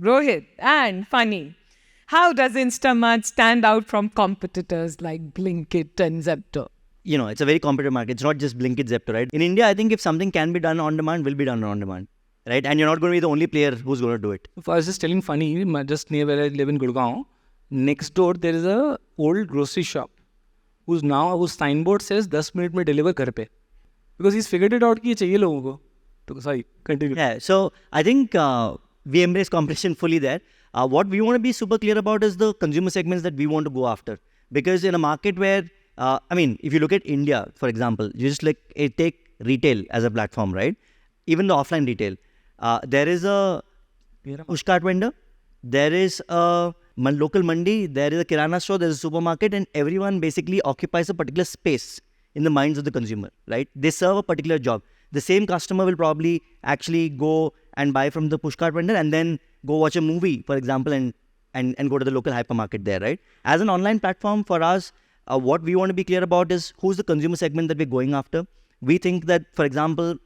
Rohit, and funny. How does Instamart stand out from competitors like Blinkit and Zepto? It's a very competitive market. It's not just Blinkit, Zepto, right? In India, I think if something can be done on demand, will be done on demand, right? And you're not going to be the only player who's going to do it. If I was just telling funny, just near where I live in Gurgaon, next door there is a old grocery shop whose signboard says 10 minute में deliver घर पे, because he's figured it out कि ये चाहिए लोगों को. So sorry, continue. Yeah, so I think we embrace competition fully there. What we want to be super clear about is the consumer segments that we want to go after. Because in a market where, if you look at India, for example, you just take retail as a platform, right? Even the offline retail. There is a pushcart vendor, there is a local mandi, there is a kirana store, there is a supermarket, and everyone basically occupies a particular space in the minds of the consumer, right? They serve a particular job. The same customer will probably actually go and buy from the pushcart vendor and then go watch a movie, for example, and go to the local hypermarket there, right? As an online platform, for us, what we want to be clear about is who's the consumer segment that we're going after. We think that, for example,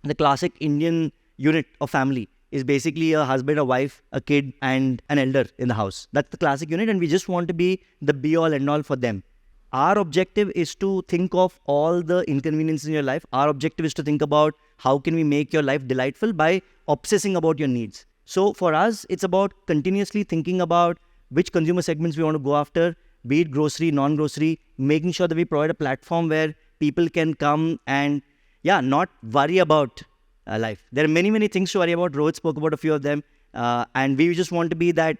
the classic Indian unit of family is basically a husband, a wife, a kid, and an elder in the house. That's the classic unit, and we just want to be the be-all, end-all for them. Our objective is to think of all the inconveniences in your life. Our objective is to think about how can we make your life delightful by obsessing about your needs. So for us, it's about continuously thinking about which consumer segments we want to go after, be it grocery, non-grocery, making sure that we provide a platform where people can come and, not worry about life. There are many, many things to worry about. Rohit spoke about a few of them. And we just want to be that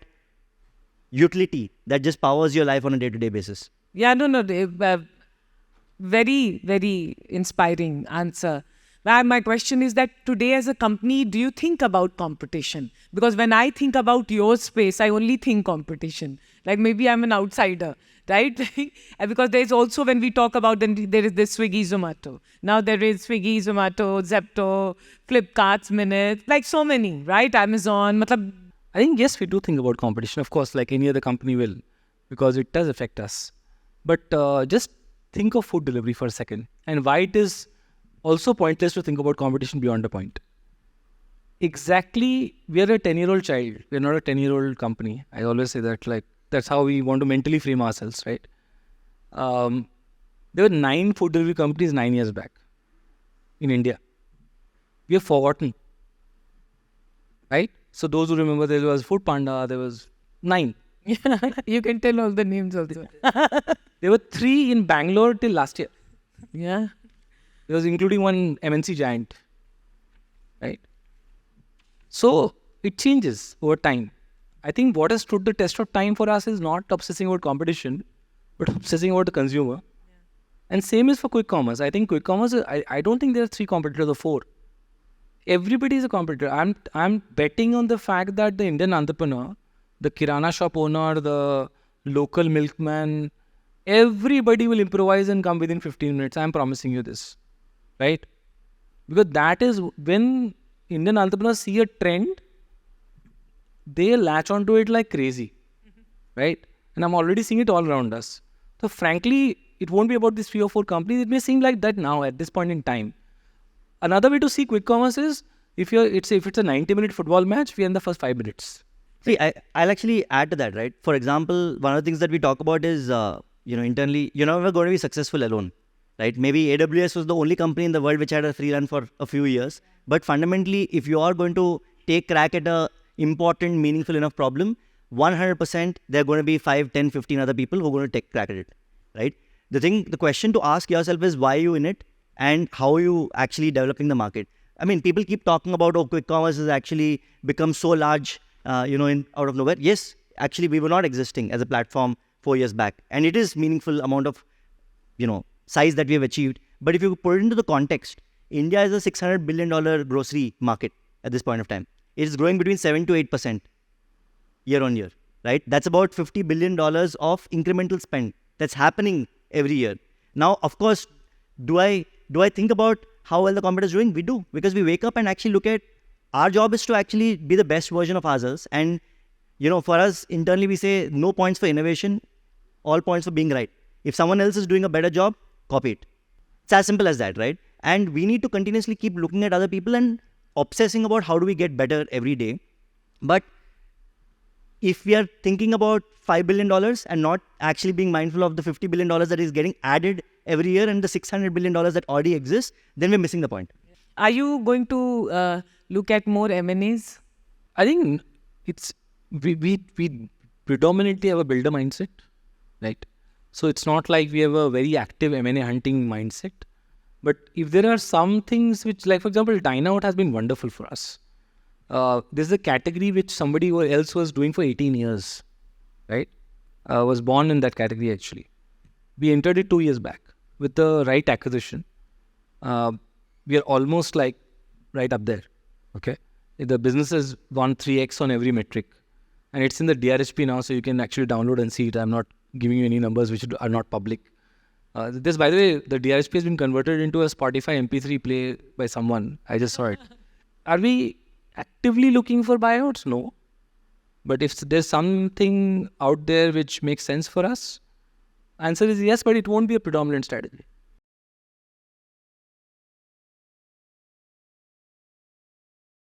utility that just powers your life on a day-to-day basis. Yeah, no, very, very inspiring answer. My question is that today as a company, do you think about competition? Because when I think about your space, I only think competition. Like maybe I'm an outsider, right? Because there's also, when we talk about, then there is this Swiggy, Zomato. Now there is Swiggy, Zomato, Zepto, Flipkart's Minute, like so many, right? Amazon. I think, yes, we do think about competition. Of course, like any other company will, because it does affect us. But just think of food delivery for a second, and why it is also pointless to think about competition beyond a point. Exactly, we are a 10-year-old child. We're not a 10-year-old company. I always say that, like, that's how we want to mentally frame ourselves, right? There were 9 food delivery companies 9 years back in India. We have forgotten, right? So those who remember, there was Food Panda, there was 9. You can tell all the names also. There were 3 in Bangalore till last year. Yeah. There was including one MNC giant, right? So it changes over time. I think what has stood the test of time for us is not obsessing about competition, but obsessing about the consumer. Yeah. And same is for quick commerce. I think quick commerce, I don't think there are 3 competitors or 4. Everybody is a competitor. I'm betting on the fact that the Indian entrepreneur, the kirana shop owner, the local milkman, everybody will improvise and come within 15 minutes. I'm promising you this, right? Because that is when Indian entrepreneurs see a trend, they latch onto it like crazy, right? And I'm already seeing it all around us. So frankly, it won't be about these 3 or 4 companies. It may seem like that now at this point in time. Another way to see quick commerce is if it's a 90-minute football match, we are in the first 5 minutes. See, I'll actually add to that, right? For example, one of the things that we talk about is, internally, you're never going to be successful alone, right? Maybe AWS was the only company in the world which had a free run for a few years. But fundamentally, if you are going to take crack at a important, meaningful enough problem, 100% there are going to be 5, 10, 15 other people who are going to take crack at it, right? The question to ask yourself is why are you in it and how are you actually developing the market? I mean, people keep talking about, quick commerce has actually become so large, out of nowhere. Yes, actually, we were not existing as a platform 4 years back. And it is meaningful amount of, size that we have achieved. But if you put it into the context, India is a $600 billion grocery market at this point of time. It is growing between 7 to 8% year on year, right? That's about $50 billion of incremental spend that's happening every year. Now, of course, do I think about how well the competitor is doing? We do, because we wake up and actually look at our job is to actually be the best version of ourselves. And, for us internally, we say no points for innovation, all points for being right. If someone else is doing a better job, copy it. It's as simple as that, right? And we need to continuously keep looking at other people and obsessing about how do we get better every day. But if we are thinking about $5 billion and not actually being mindful of the $50 billion that is getting added every year and the $600 billion that already exists, then we're missing the point. Are you going to look at more M&As? I think we predominantly have a builder mindset, right? So it's not like we have a very active M&A hunting mindset. But if there are some things which, like for example, dine out has been wonderful for us. This is a category which somebody else was doing for 18 years, right? Was born in that category actually. We entered it 2 years back with the right acquisition. We are almost like right up there, okay? The business has gone 3x on every metric. And it's in the DRHP now, so you can actually download and see it. I'm not giving you any numbers which are not public. This, by the way, the DRHP has been converted into a Spotify MP3 play by someone. I just saw it. Are we actively looking for buyouts? No. But if there's something out there which makes sense for us, answer is yes, but it won't be a predominant strategy.